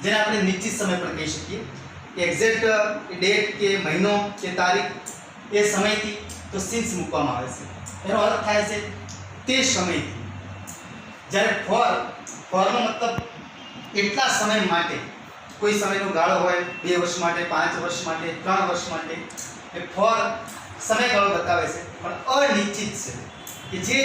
જેને આપણે નિશ્ચિત સમય પણ કહી શકીએ કે એક્ઝેક્ટ ડેટ કે મહિનો કે તારીખ એ સમયથી તો સિન્સ મૂકવામાં આવે છે। એનો અર્થ થાય છે તે સમયથી। જ્યારે ફોરનો મતલબ એટલા સમય માટે, કોઈ સમયનો ગાળો હોય 2 વર્ષ માટે, 5 વર્ષ માટે, 3 વર્ષ માટે, એ ફોર સમયગાળો બતાવે છે પણ અનિશ્ચિત છે કે જે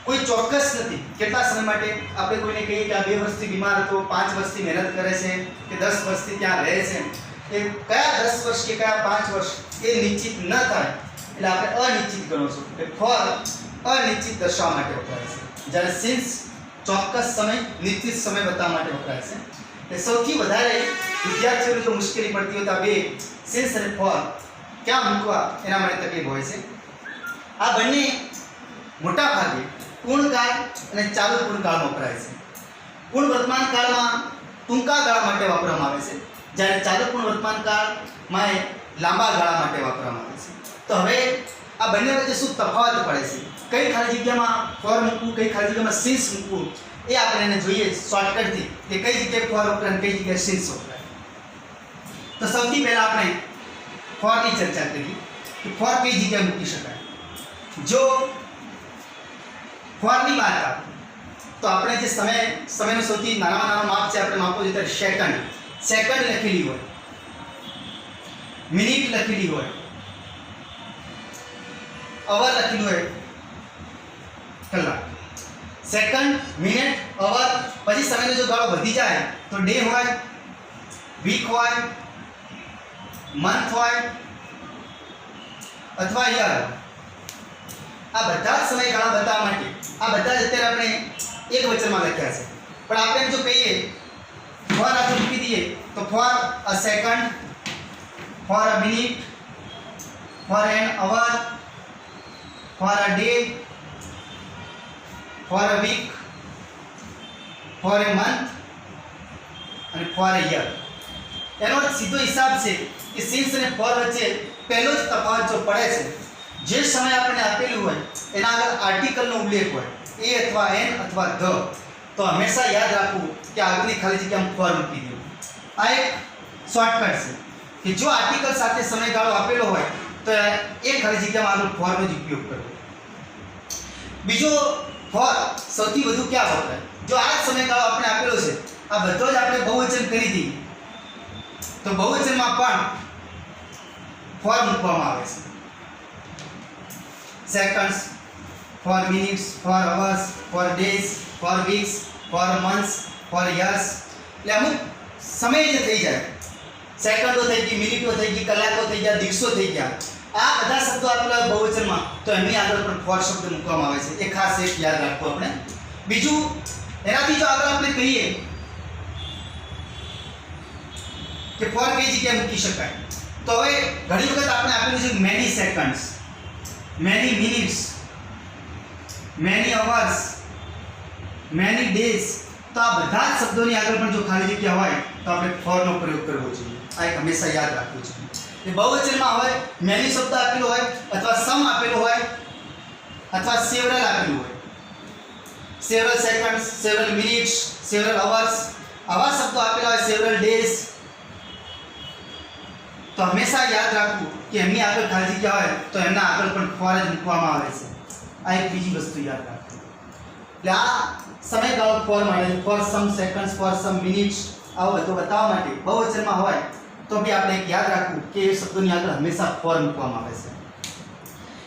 કોઈ ચોક્કસ નથી કેટલા સમય માટે। આપણે કોઈને કહીએ કે આ 2 વર્ષથી બીમાર હતો, 5 વર્ષથી મહેનત કરે છે કે 10 વર્ષથી ત્યાં રહે છે, એ કયા 10 વર્ષ કે કયા 5 વર્ષ એ નિશ્ચિત ન થાય એટલે આપણે અનિશ્ચિત ગણો છો કે ફોર અનિશ્ચિત દર્શાવવા માટે વપરાય છે। જ્યારે સિન્સ ચોક્કસ સમય, નિશ્ચિત સમય બતાવવા માટે વપરાય છે। એ સૌથી વધારે વિદ્યાર્થીઓને જો મુશ્કેલી પડતી હોય તો આ બે સિન્સ અને ફોર ક્યાં મૂકવા એના માટે તકલીફ હોય છે। આ બંને મોટા ભાગે પૂર્ણકાળ અને ચાલુ પૂર્ણકાળમાં વપરાય છે। પૂર્ણ વર્તમાન કાળમાં ટૂંકા ગાળા માટે વાપરવામાં આવે છે, જ્યારે ચાલુ પૂર્ણ વર્તમાન કાળમાં એ લાંબા ગાળા માટે વાપરવામાં આવે છે। તો હવે આ બંને વચ્ચે શું તફાવત પડે છે, કઈ ખાલી જગ્યામાં ફોર મૂકવું, કઈ ખાલી જગ્યામાં સિન્સ મૂકવું, એ આપણે એને જોઈએ શોર્ટકટથી કે કઈ જગ્યાએ ફોર વપરાય અને કઈ જગ્યાએ સિન્સ વપરાય। તો સૌથી પહેલા આપણે ફોરની ચર્ચા કરીએ કે ફોર કઈ જગ્યાએ મૂકી શકાય। જો ફોરની વાત આવે તો આપણે જે સમયનો સૌથી નાનામાં નાનો માપ છે આપણે માપવો જોઈએ ત્યારે સેકન્ડ લખેલી હોય, મિનિટ લખેલી હોય, અવર લખેલું હોય, કલાક, સેકન્ડ, મિનિટ, અવર, પછી સમયનો જો ગાળો વધી જાય તો ડે હોય, વીક હોય, મંથ હોય અથવા યર। આ બધા જ સમયગાળા બતાવવા માટે આ બધા જ અત્યારે આપણે એક વચનમાં લખ્યા છે, પણ આપણે જો કહીએ ફોર આપણે મૂકી દઈએ તો for a second, for a minute, for an hour, for a day, for a week, for a month અને ફોર એ યર। એનો સીધો હિસાબ છે કે સિન્સ અને ફોર વચ્ચે પહેલો જ તફાવત જો પડે છે, જે સમય આપણને આપેલું હોય એના આગળ આર્ટિકલનો ઉલ્લેખ હોય, એ અથવા એન અથવા ધ, તો હંમેશા યાદ રાખવું કે આગળની ખાલી જગ્યામાં ફોર મૂકી દેવું। આ એક શોર્ટકટ છે કે જો આર્ટિકલ સાથે સમયગાળો આપેલો હોય તો એ ખાલી જગ્યામાં આગળ ફોરનો જ ઉપયોગ કરવો। બીજો ફોર સૌથી વધુ ક્યાં વપરાય? જો આ જ સમયગાળો આપણે આપેલો છે, આ બધો જ આપણે બહુવચન કરી દઈએ તો બહુવચનમાં પણ ફોર મૂકવામાં આવે છે। Seconds, for minutes, for hours, for days, for weeks, for months, for years, એટલે અમુક સમય જે થઈ જાય, સેકન્ડો થઈ ગઈ, મિનિટો થઈ ગઈ, કલાકો થઈ ગયા, દિવસો થઈ ગયા, આ બધા શબ્દો આપેલા બહુવચનમાં તો એમની આગળ પણ ફોર શબ્દ મૂકવામાં આવે છે। એ ખાસ એક યાદ રાખવું આપણે। બીજું એનાથી જો આગળ આપણે કહીએ કે ફોર કઈ જગ્યાએ મૂકી શકાય તો હવે ઘણી વખત આપણે આપેલું છે many seconds, many minutes, many hours, many days, તો આ બધા જ શબ્દોની આગળ પણ જો ખાલી જગ્યા હોય તો આપણે ફોરનો પ્રયોગ કરવો જોઈએ। આ એક હંમેશા યાદ રાખવું જોઈએ। એ બહુવચનમાં હોય, મેની શબ્દ આપેલો હોય અથવા સમ આપેલો હોય અથવા સેવરલ આપેલું હોય, several seconds, several minutes, several hours, આવા શબ્દો આપેલા હોય, સેવરલ ડેઝ, તો હંમેશા યાદ રાખવું કે એમની આગળ ખાલી જગ્યા હોય તો એમના આગળ પણ ફોર જ મૂકવામાં આવે છે। આ એક બીજી વસ્તુ યાદ રાખવી। એટલે આ સમયગાળો ફોર માટે, for some seconds, for some minutes આવો તો બતાવવા માટે બહુવચનમાં હોય તો બી આપણે એક યાદ રાખવું કે એ શબ્દોની આગળ હંમેશા ફોર મૂકવામાં આવે છે।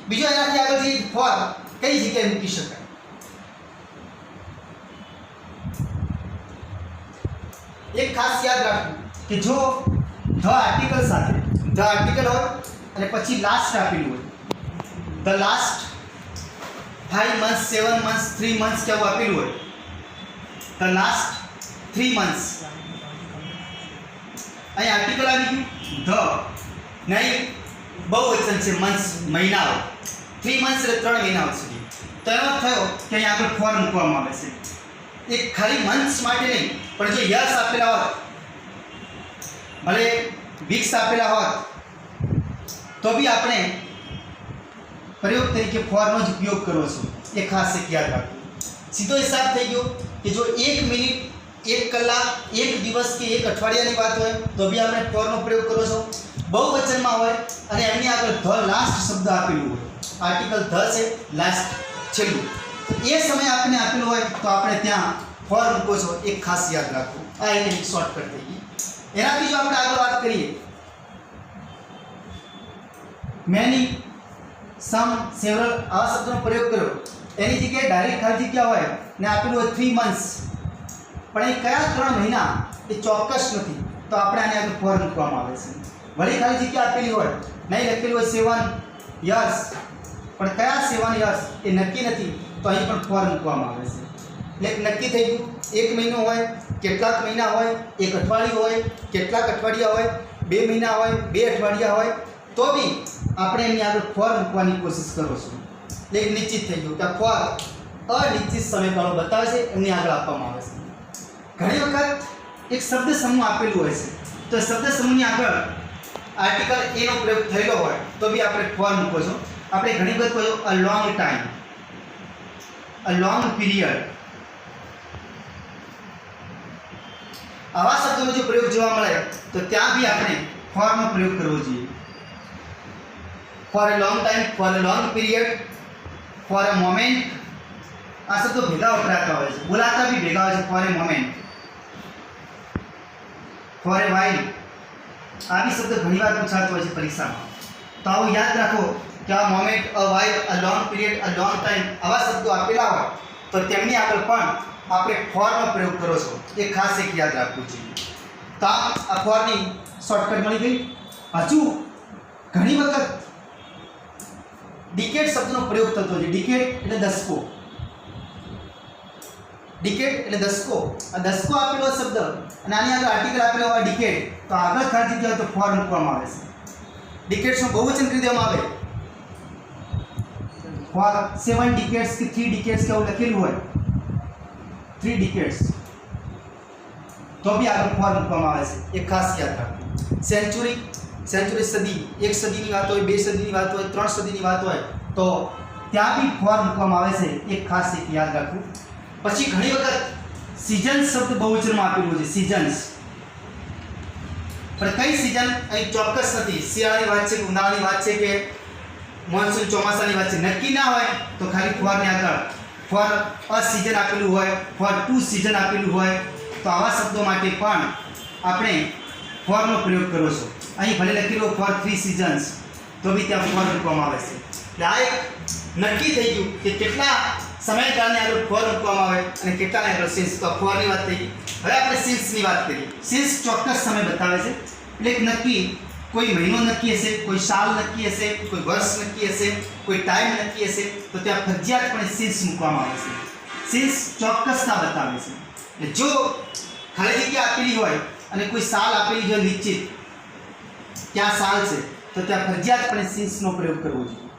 બીજો એનાથી આગળ જે ફોર કઈ જગ્યાએ મૂકી શકાય? એક ખાસ યાદ રાખવું કે જો ધ આર્ટિકલ સાથે, ધ આર્ટિકલ હોય અને પછી લાસ્ટ આપેલું હોય, the last 5 months, 7 months, 3 months કેવું આપેલું હોય, ધ લાસ્ટ 3 months, અહીં આર્ટિકલ આવી ગયું ધ, નહીં બહુવચન છે મંથ્સ, મહિનાઓ, 3 months એટલે 3 મહિનાઓ સુધી, તો એનો થયો કે અહીં આગળ ફોર મૂકવામાં આવે છે। એ ખાલી મંથ્સ માટે નહીં પણ જો યર્સ આપેલા હોત, ભલે વીક્સ આપેલા હોત તો બી આપણે પ્રયોગ તરીકે ફોરનો જ ઉપયોગ કરવો છે। એ ખાસ એક યાદ રાખવું। સીધો હિસાબ થઈ ગયો કે જો 1 મિનિટ एक कलाक एक दिवस के एक अठवाडियाની વાત હોય તો બી આપણે ફોર નો પ્રયોગ કરો છો. બહુવચનમાં હોય અને એમની આગળ ધ લાસ્ટ શબ્દ આપેલું હોય, આર્ટિકલ ધ છે લાસ્ટ છેલ્લું, તો એ સમય આપણે આપેલું હોય તો આપણે ત્યાં ફોર મૂકો છો. એક ખાસ યાદ રાખો, આ એની શોર્ટકટ થઈ ગઈ. એનાથી જો આપણે આગળ વાત કરીએ, મેની, સમ, સેવરલ આવા શબ્દનો પ્રયોગ કર્યો, એની જગ્યાએ ડાયરેક્ટ ખાલી જગ્યા હોય ને આપેલું હોય 3 months, પણ એ કયા 3 મહિના એ ચોક્કસ નથી, તો આપણે આને આગળ ફોર મૂકવામાં આવે છે. વળી ખાલી જગ્યા આપેલી હોય, નહીં લખેલું હોય 7 years, પણ કયા 7 years એ નક્કી નથી, તો અહીં પણ ફોર મૂકવામાં આવે છે. એટલે નક્કી થઈ ગયું, 1 મહિનો હોય, કેટલાક મહિના હોય, 1 અઠવાડિયું હોય, કેટલાક અઠવાડિયા હોય, 2 મહિના હોય, 2 અઠવાડિયા હોય, તો બી આપણે એની આગળ ફોર મૂકવાની કોશિશ કરો છો. એટલે એક નિશ્ચિત થઈ ગયું કે ફોર અનિશ્ચિત સમયગાળો બતાવે છે, એમની આગળ આપવામાં આવે છે. ઘણી વખત એક શબ્દ સમૂહ આપેલું હોય છે, તો શબ્દ સમૂહની આગળ આર્ટિકલ એ નો પ્રયોગ થયેલો હોય તો બી આપણે ફોર મૂકો છો. આપણે ઘણી વખત કહ્યું અ લોંગ ટાઈમ, અ લોંગ પીરિયડ, આવા શબ્દોનો જો પ્રયોગ જોવા મળે તો ત્યાં બી આપણે ફોર નો પ્રયોગ કરવો જોઈએ. For a long time, for a long period, for a moment, આ શબ્દો ભેગા વપરાતા હોય છે, બોલાતા બી ભેગા હોય છે. ફોર એ મોમેન્ટ, ફોર એ વાઇલ, આ બી શબ્દ ઘણીવાર પૂછાતો હોય છે પરીક્ષામાં, તો આવું યાદ રાખો કે આ moment, a while, a long period, a long time આવા શબ્દો આપેલા હોય તો તેમની આગળ પણ આપણે ફોરનો પ્રયોગ કરો છો, એ ખાસ એક યાદ રાખવું જોઈએ. તો આ ફોરની શોર્ટકટ મળી ગઈ. હજુ ઘણી વખત ડિકેડ શબ્દનો પ્રયોગ થતો છે. ડિકેડ એટલે દસકો, ડિકેડ એટલે દસકો. આ દસકો આપેલો શબ્દ અને આની આગળ આર્ટિકલ આપેલો હોય ડિકેડ, તો આગળ ખાલી જગ્યા તો ફોર મૂકવામાં આવે છે. ડિકેડ્સનું બહુવચન કરી દેવામાં આવે, ફોર 7 decades કે 3 decades કે એવું લખેલું હોય, 3 decades, તો બી આગળ ફોર મૂકવામાં આવે છે. એક ખાસ યાદ રાખવું. સેન્ચુરી, સેન્ચુરી સદી, એક સદીની વાત હોય, 2 સદીની વાત હોય, 3 સદીની વાત હોય, તો ત્યાં બી ફોર મૂકવામાં આવે છે. એક ખાસ એક યાદ રાખવું. પછી ઘણી વખત સિઝન શબ્દ બહુવચનમાં આપેલું છે, સિઝન્સ, પણ કઈ સિઝન અહીં ચોક્કસ નથી. શિયાળાની વાત છે કે ઉનાળાની વાત છે કે મોન્સૂન ચોમાસાની વાત છે, નક્કી ના હોય તો ખાલી ફોરની આગળ ફોર અ સિઝન આપેલું હોય, ફોર 2 સિઝન આપેલું હોય, તો આવા શબ્દો માટે પણ આપણે ફોરનો પ્રયોગ કરો છો. અહીં ભલે લખેલું ફોર 3 સિઝન્સ, તો બી ત્યાં ફોર મૂકવામાં આવે છે. એટલે આ એક નક્કી થઈ ગયું કે કેટલા સમયગાળાને આગળ ફોર મૂકવામાં આવે અને કેટલાને આગળ સિન્સ. તો ફોરની વાત થઈ ગઈ. હવે આપણે સિન્સની વાત કરીએ. સિન્સ ચોક્કસ સમય બતાવે છે, એટલે એક નક્કી, કોઈ મહિનો નક્કી હશે, કોઈ સાલ નક્કી હશે, કોઈ વર્ષ નક્કી હશે, કોઈ ટાઈમ નક્કી હશે, તો ત્યાં ફરજિયાતપણે સિન્સ મૂકવામાં આવે છે. સિન્સ ચોક્કસતા બતાવે છે. એટલે જો ખાલી જગ્યા આપેલી હોય અને કોઈ સાલ આપેલી જો નિશ્ચિત ક્યાં સાલ છે, તો ત્યાં ફરજિયાતપણે સિન્સનો પ્રયોગ કરવો જોઈએ.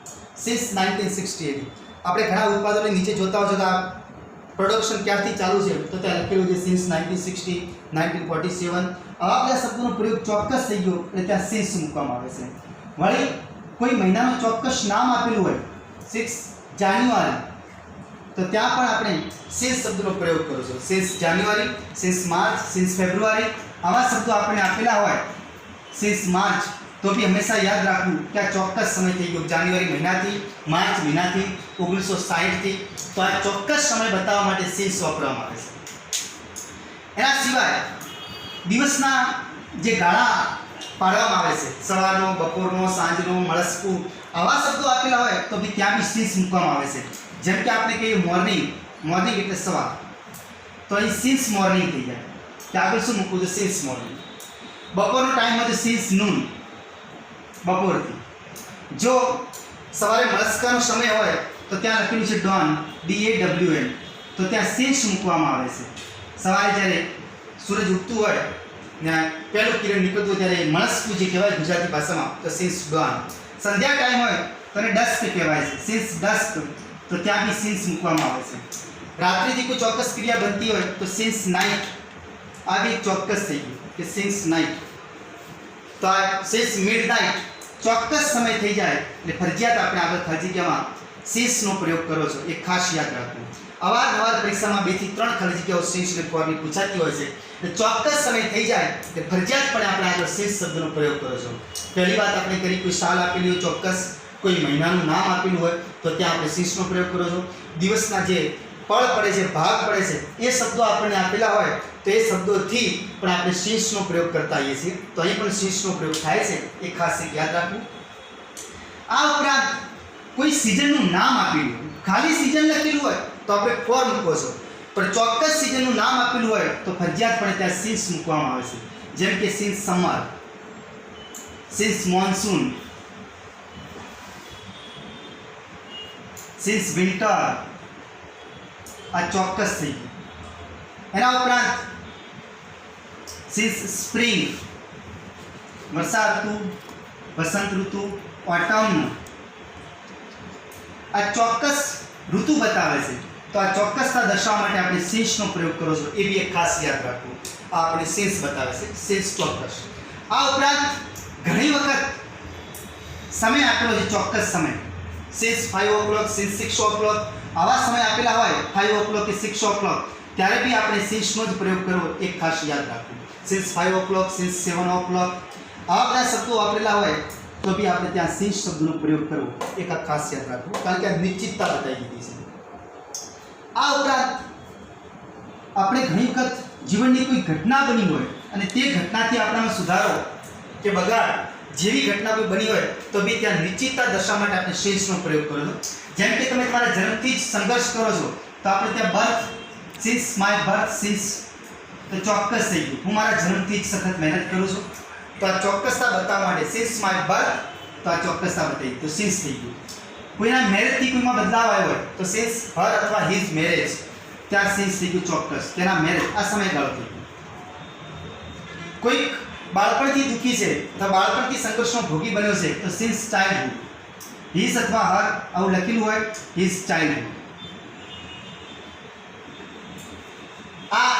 સિન્સ 1968 આપણે ઘણા ઉત્પાદનો નીચે જોતા હોય છે, પ્રોડક્શન ક્યારથી ચાલુ છે, તો ત્યાં લખેલું છે સિન્સ 1960, 1947. આવા બધા શબ્દોનો પ્રયોગ ચોક્કસ થઈ ગયો એટલે ત્યાં સિન્સ મૂકવામાં આવે છે. વળી કોઈ મહિનાનું ચોક્કસ નામ આપેલું હોય, 6 જાન્યુઆરી, તો ત્યાં પણ આપણે સિન્સ શબ્દનો પ્રયોગ કરો છો. સિન્સ જાન્યુઆરી, સિન્સ માર્ચ, સિન્સ ફેબ્રુઆરી આવા શબ્દો આપણે આપેલા હોય, સિન્સ માર્ચ, તો બી હંમેશા યાદ રાખવું કે આ ચોક્કસ સમય થઈ ગયો, જાન્યુઆરી મહિનાથી, માર્ચ મહિનાથી, 1960થી. તો આ ચોક્કસ સમય બતાવવા માટે સિન્સ વાપરવામાં આવે છે. એના સિવાય દિવસના જે ગાળા પાડવામાં આવે છે, સવારનો, બપોરનો, સાંજનો, મળસ્કું આવા શબ્દો આપેલા હોય તો બી ત્યાં બી સિન્સ મૂકવામાં આવે છે. જેમ કે આપણે કહીએ મોર્નિંગ, મોર્નિંગ એટલે સવાર, તો અહીં સિન્સ મોર્નિંગ થઈ જાય. ત્યાં આગળ શું મૂકવું છે? Since morning. બપોરનો ટાઈમ હોય તો સિન્સ નૂન, બપોરથી. જો સવારે મળસ્કાનો સમય હોય તો ત્યાં લખેલું છે ડોન, DAWN, તો ત્યાં સિન્સ મૂકવામાં આવે છે. સવારે જ્યારે સૂરજ ઉગતું હોય ને પહેલું કિરણ નીકળતું હોય ત્યારે મળસ્કું જે કહેવાય ગુજરાતી ભાષામાં, તો સિન્સ ડોન. સંધ્યા ટાઈમ હોય તો એને ડસ્ક કહેવાય છે, સિન્સ ડસ્ક, તો ત્યાં બી સિન્સ મૂકવામાં આવે છે. રાત્રિથી કોઈ ચોક્કસ ક્રિયા બનતી હોય તો સિન્સ નાઇટ, આ બી ચોક્કસ થઈ ગયું કે સિન્સ નાઇટ. તો આ સિન્સ મિડ નાઇટ, ચોક્કસ સમય થઈ જાય એટલે ફરજિયાત આપણે આગળ ખાલી જગ્યામાં સિન્સનો પ્રયોગ કરો છો, એ ખાસ યાદ રાખવું. અવારનવાર પરીક્ષામાં 2 થી 3 ખાલી જગ્યાઓ સિન્સ અને ફોરની પૂછાતી હોય છે. એટલે ચોક્કસ સમય થઈ જાય એટલે ફરજિયાતપણે આપણે આગળ સિન્સ શબ્દનો પ્રયોગ કરો છો. પહેલી વાત આપણે કરી, કોઈ સાલ આપેલી હોય ચોક્કસ, કોઈ મહિનાનું નામ આપેલું હોય તો ત્યાં આપણે સિન્સનો પ્રયોગ કરો છો. દિવસના જે પળ પડે છે, ભાગ પડે છે, એ શબ્દો આપણને આપેલા હોય તો એ શબ્દોથી પણ આપણે સિન્સનો પ્રયોગ કરતા આવીએ છીએ. તો અહીં પણ સિન્સનો પ્રયોગ થાય છે, એ ખાસ યાદ રાખવું. આ ઉપરાંત કોઈ સિઝનનું નામ આપેલું હોય, ખાલી સિઝન લખેલું હોય તો આપણે ફોર મૂકો છો, પણ ચોક્કસ સિઝનનું નામ આપેલું હોય તો ફરજિયાતપણે ત્યાં સિન્સ મૂકવામાં આવે છે. જેમ કે since summer, since monsoon, since winter. આ ચોક્કસ થઈ ગયું. એના ઉપરાંત સિન્સ સ્પ્રિંગ, વર્ષા ઋતુ, વસંત ઋતુ, ઓટમ. આ ચોક્કસ ઋતુ બતાવે છે, તો આ ચોક્કસતા દર્શાવવા માટે આપણે સિન્સનો પ્રયોગ કરો છો, એ બી એક ખાસ યાદ રાખવું. આ આપણે સિન્સ બતાવે છે, સિન્સ ચોક્કસ. આ ઉપરાંત ઘણી વખત સમય આપેલો છે, ચોક્કસ સમય, સિન્સ 5 o'clock, સિન્સ 6 o'clock, આવા સમય આપેલા હોય 5 o'clock કે 6 o'clock, ત્યારે બી આપણે સિન્સનો જ પ્રયોગ કરવો, એક ખાસ યાદ રાખવું. સિન્સ 5 o'clock, સિન્સ 7 o'clock, આવા બધા શબ્દો વાપરેલા હોય તો બી આપણે ત્યાં સિન્સ શબ્દનો પ્રયોગ કરવો, એક ખાસ યાદ રાખવું, કારણ કે આ નિશ્ચિતતા બતાવી દીધી છે. આ ઉપરાંત આપણે ઘણી વખત જીવનની કોઈ ઘટના બની હોય અને તે ઘટનાથી આપણામાં સુધારો કે બગાડ જેવી ઘટના કોઈ બની હોય તો બી ત્યાં નિશ્ચિતતા દર્શાવવા માટે આપણે સિન્સનો પ્રયોગ કરો છો. જેમ કે તમે તમારા જન્મથી જ સંઘર્ષ કરો છો તો આપણે ત્યાં birth, since my birth, since તો ચોક્કસ થઈ ગયું, હું મારા જન્મથી જ સખત મહેનત કરું છું, તો આ ચોક્કસતા બતાવવા માટે સિન્સ માય બર્થ, તો આ ચોક્કસતા બતાવી, તો સિન્સ થઈ ગયું. કોઈના મેરેજથી કોઈમાં બદલાવ આવ્યો હોય તો સિન્સ હર અથવા હિઝ મેરેજ, ત્યાં સિન્સ થઈ ગયું ચોક્કસ, તેના મેરેજ, આ સમયગાળો થઈ ગયો. કોઈક બાળપણથી દુઃખી છે અથવા બાળપણથી સંઘર્ષનો ભોગી બન્યો છે તો સિન્સ ચાઇલ્ડહુડ, હિઝ અથવા હર આવું લખેલું હોય, હિઝ ચાઇલ્ડહુડ. આ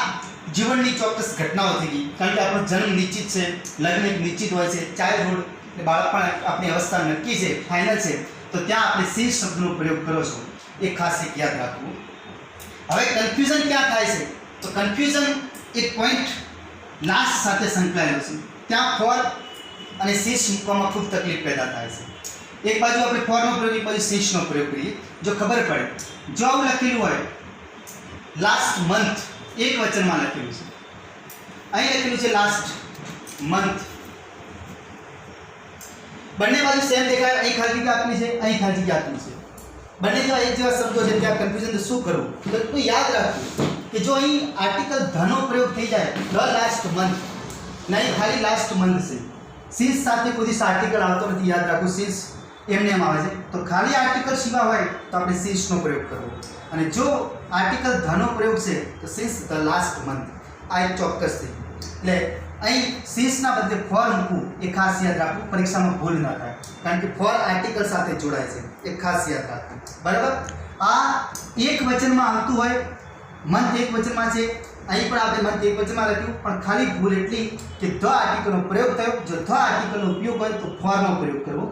જીવનની ચોક્કસ ઘટનાઓ થઈ ગઈ, કારણ કે આપણો જન્મ નિશ્ચિત છે, લગ્ન એક નિશ્ચિત હોય છે, ચાઇલ્ડહુડ એટલે બાળપણ આપણી અવસ્થા નક્કી છે, ફાઇનલ છે, તો ત્યાં આપણે સિન્સ શબ્દનો પ્રયોગ કરો છો, એ ખાસ એક યાદ રાખવું. હવે કન્ફ્યુઝન ક્યાં થાય છે તો કન્ફ્યુઝન એક પોઈન્ટ લાસ્ટ સાથે સંકળાયેલો છે, ત્યાં ફોર અને સિન્સ મૂકવામાં ખૂબ તકલીફ પેદા થાય છે. એક બાજુ આપણે ફોરનો પ્રયોગ, એક બાજુ સિન્સનો પ્રયોગ કરીએ. જો ખબર પડે, જો આવું લખેલું હોય લાસ્ટ મંથ, એક વચનમાં લખેલું છે, અહીં લખેલું છે લાસ્ટ મંથ, બંને બાજુ સેમ દેખાય, અહીં ખાલી જગ્યા આપની છે, અહીં ખાલી જગ્યા આપની છે, બંને જેવા એક જેવા શબ્દો છે, ત્યાં કન્ફ્યુઝન તો શું કરવું? તો યાદ રાખવું કે જો અહીં આર્ટિકલ ધનો પ્રયોગ થઈ જાય, ધ લાસ્ટ મંથ, નહીં ખાલી લાસ્ટ મંથ છે, સિન્સ સાથે કોઈ દિવસ આર્ટિકલ આવતો નથી, યાદ રાખવું, સિન્સ એમને એમ આવે છે, તો ખાલી આર્ટિકલ સિવાય હોય તો આપણે સિન્સનો પ્રયોગ કરવો, અને જો આર્ટિકલ ધનો પ્રયોગ છે તો સિન્સ ધ લાસ્ટ મંથ, આ એક ચોક્કસ થઈ. એટલે અહીં સિન્સના બદલે ફોર મૂકવું, એ ખાસ યાદ રાખવું, પરીક્ષામાં ભૂલ ના થાય, કારણ કે ફોર આર્ટિકલ સાથે જોડાય છે, એ ખાસ યાદ રાખવું. બરાબર. આ એક વચનમાં આવતું હોય, મંથ એક વચનમાં છે, અહીં પણ આપણે મંથ એક વચનમાં લખ્યું, પણ ખાલી ભૂલ એટલી કે ધ આર્ટિકલનો પ્રયોગ થયો. જો ધ આર્ટિકલનો ઉપયોગ હોય તો ફોરનો પ્રયોગ કરવો,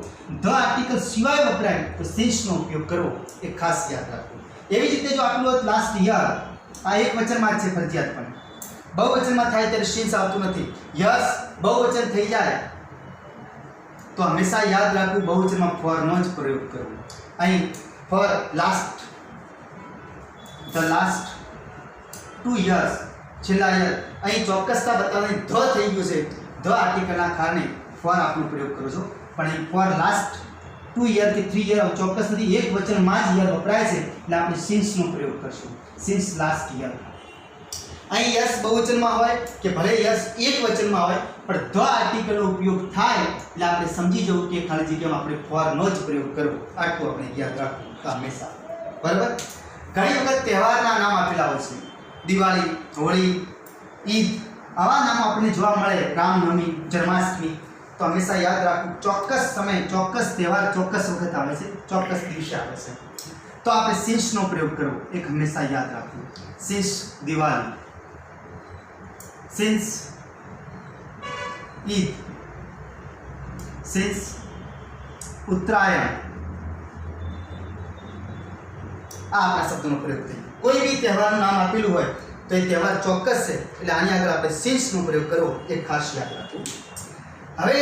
ધ આર્ટિકલ સિવાય વપરાય તો સિન્સનો ઉપયોગ કરવો, એ ખાસ યાદ રાખવું. એવી જ રીતે જો આટલું હોત લાસ્ટ યર, આ એક વચનમાં છે ફરજિયાતપણે, બહુવચનમાં થાય ત્યારે સિન્સ આવતું નથી. યસ બહુવચન થઈ જાય તો હંમેશા યાદ રાખવું બહુવચનમાં ફોરનો જ પ્રયોગ કરવો. અહીં for last, the last 2 years, છેલ્લા યર, અહીં ચોક્કસતા બતાવવાની ધ થઈ ગયું છે, ધ આર્ટિકલના કારણે ફોર આપનો પ્રયોગ કરો છો, પણ અહીં ફોર લાસ્ટ 2 year કે 3 year ચોક્કસ નથી, એક વચનમાં જ યર વપરાય છે, એટલે આપણે સિન્સનો પ્રયોગ કરશું, સિન્સ લાસ્ટ યર. અહીં યસ બહુવચનમાં હોય કે ભલે યસ એક વચનમાં હોય, પણ ધ આર્ટિકલનો ઉપયોગ થાય એટલે આપણે સમજી જવું કે ખાલી જગ્યામાં આપણે ફોરનો જ પ્રયોગ કરવો, આટલું આપણે યાદ રાખવું હંમેશા. બરાબર. ઘણી વખત તહેવારના નામ આપેલા હોય છે, દિવાળી, હોળી, ઈદ, આવા નામો આપણને જોવા મળે, રામનવમી, જન્માષ્ટમી, તો હંમેશા યાદ રાખવું ચોક્કસ સમય, ચોક્કસ તહેવાર ચોક્કસ વખત આવે છે, ચોક્કસ દિવસે આવે છે, તો આપણે સિન્સનો પ્રયોગ કરવો, એક હંમેશા યાદ રાખવું. Since Diwali, since Eid, since Uttarayan, આ આપણા શબ્દોનો પ્રયોગ થઈ ગયો. કોઈ બી તહેવારનું નામ આપેલું હોય તો એ તહેવાર ચોક્કસ છે, એટલે આની આગળ આપણે સિન્સનો પ્રયોગ કરવો એ ખાસ યાદ રાખવું. હવે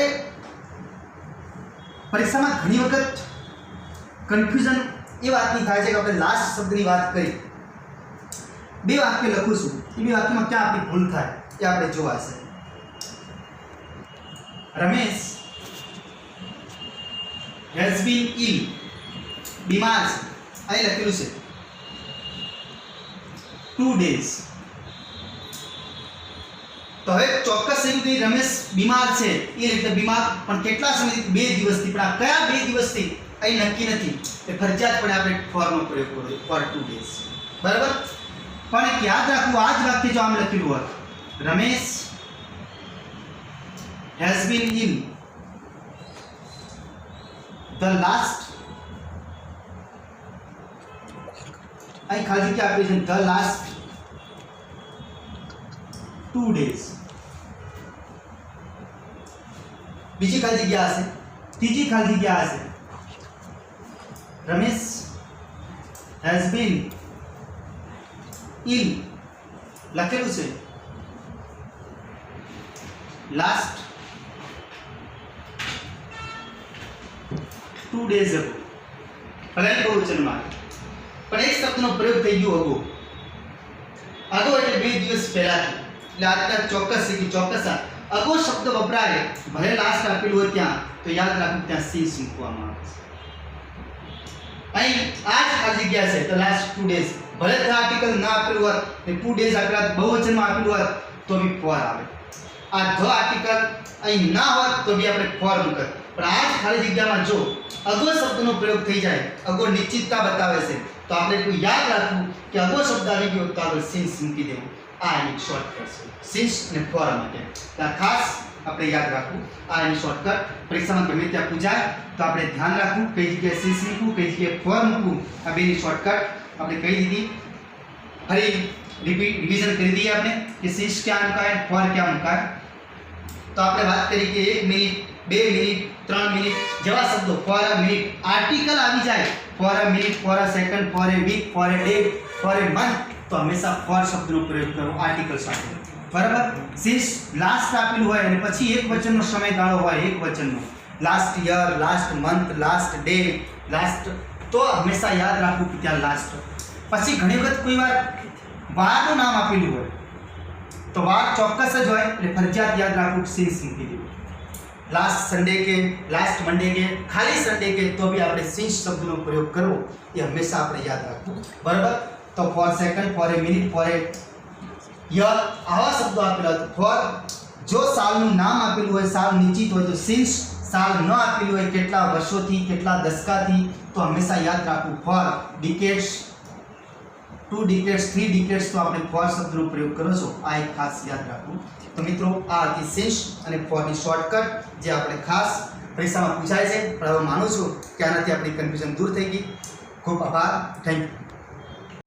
પરીક્ષામાં ઘણી વખત કન્ફ્યુઝન એ વાતની થાય છે કે આપણે લાસ્ટ શબ્દની વાત કરી, બે વાક્ય લખું છું, એ બે વાક્યમાં ક્યાં આપણી ભૂલ થાય એ આપણે જોવાશે. રમેશ હેઝ બીન ઇલ, બીમાર છે, અહીં લખેલું છે 2 days. તો હવે ચોક્કસ એવું કે રમેશ બીમાર છે, એ એટલે બીમાર, પણ કેટલા સમયથી? 2 દિવસથી. પણ આ કયા 2 દિવસથી અહીં નક્કી નથી, એ ફરજિયાતપણે આપણે ફોરનો પ્રયોગ કરવો, ફોર 2 days. બરાબર? પણ એક યાદ રાખવું, આ જ વાક્ય જો આમ લખેલું હોત, Ramesh has been in the last, અહીં ખાલી જગ્યા આપી છે ધ લાસ્ટ 2 days. બીજી ખાલી જગ્યા હશે, ત્રીજી ખાલી જગ્યા હશે, રમેશ હેઝ બીન ઇલ, લખેલું છે લાસ્ટ 2 days ago. ભલે બહુવચનમાં, પણ એક શબ્દનો પ્રયોગ થઈ ગયો અગો. અગો એટલે 2 દિવસ પહેલાથી, એટલે આજના ચોક્કસ છે કે ચોક્કસ અગો શબ્દ વપરાય, ભલે લાસ્ટ આપેલું હોય ત્યાં, તો યાદ રાખવું ત્યાં સિન્સ મૂકવામાં આવે છે. અહીં આ જ ખાલી જગ્યા છે તો લાસ્ટ 2 days, ભલે ધ આર્ટિકલ ના આપેલું હોત ને 2 days આપેલા બહુવચનમાં આપેલું હોત તો બી ફોર આવે. આ ધ આર્ટિકલ અહીં ના હોત તો બી આપણે ફોર મૂકત, પણ આ જ ખાલી જગ્યામાં જો અગો શબ્દનો પ્રયોગ થઈ જાય, અગો નિશ્ચિતતા બતાવે છે, તો આપણે એટલું યાદ રાખવું કે અગો શબ્દ આવી ગયો તો આગળ સિન્સ મૂકી દેવું. આ એની શોર્ટકટ છે સિન્સ અને ફોર માટે. ત્યાં ખાસ આપણે યાદ રાખવું, આ એની શોર્ટકટ. પરીક્ષામાં ગમે ત્યાં પૂછાય તો આપણે ધ્યાન રાખવું કઈ જગ્યાએ સિન્સ મૂકવું, કઈ જગ્યાએ ફોર મૂકવું. આ બેની શોર્ટકટ આપણે કહી દીધી. ફરી રિવિઝન કરી દઈએ આપણે કે સિન્સ ક્યાં મુકાય, ફોર ક્યાં મુકાય. તો આપણે વાત કરી કે 1 મિનિટ, 2 મિનિટ, 3 મિનિટ જેવા શબ્દો, ફોર અ મિનિટ આર્ટિકલ આવી જાય, for a minute, for a second, for a week, for a day, for a month, તો હંમેશા ફોર શબ્દનો પ્રયોગ કરો આર્ટિકલ સાથે. બરાબર? સિન્સ લાસ્ટ આપેલું હોય અને પછી એક વચનનો સમયગાળો હોય, એક વચનનો, last year, last month, last day, last, તો હંમેશા યાદ રાખવું કે ત્યાં લાસ્ટ. પછી ઘણી વખત કોઈ વારનું નામ આપેલું હોય તો વાર ચોક્કસ જ હોય, એટલે ફરજિયાત યાદ રાખવું સિન્સ મૂકી દેવું. લાસ્ટ સન્ડે કે લાસ્ટ મંડે કે ખાલી સન્ડે કે તો બી આપણે સિન્સ શબ્દનો પ્રયોગ કરવો એ હંમેશા આપણે યાદ રાખવું. બરાબર? તો four second, four A minute, four a year, આવા શબ્દો આપેલા હતા. ફોર જો સાલનું નામ આપેલું હોય, સાલ નિશ્ચિત હોય તો સિન્સ, સાલ ન આપેલું હોય કેટલા વર્ષોથી, કેટલા દશકાથી, તો હંમેશા યાદ રાખવું ફોર. ડિકેડ્સ, 2 decades, 3 decades, તો આપણે ફોર શબ્દનો પ્રયોગ કરો છો, આ એક ખાસ યાદ રાખવું. તો મિત્રો આ હતી સિન્સ અને ફોરની શોર્ટકટ જે આપણે ખાસ પરીક્ષામાં પૂછાય છે. પણ હવે માનું છું કે આનાથી આપણી કન્ફ્યુઝન દૂર થઈ ગઈ. ખૂબ આભાર. Thank you.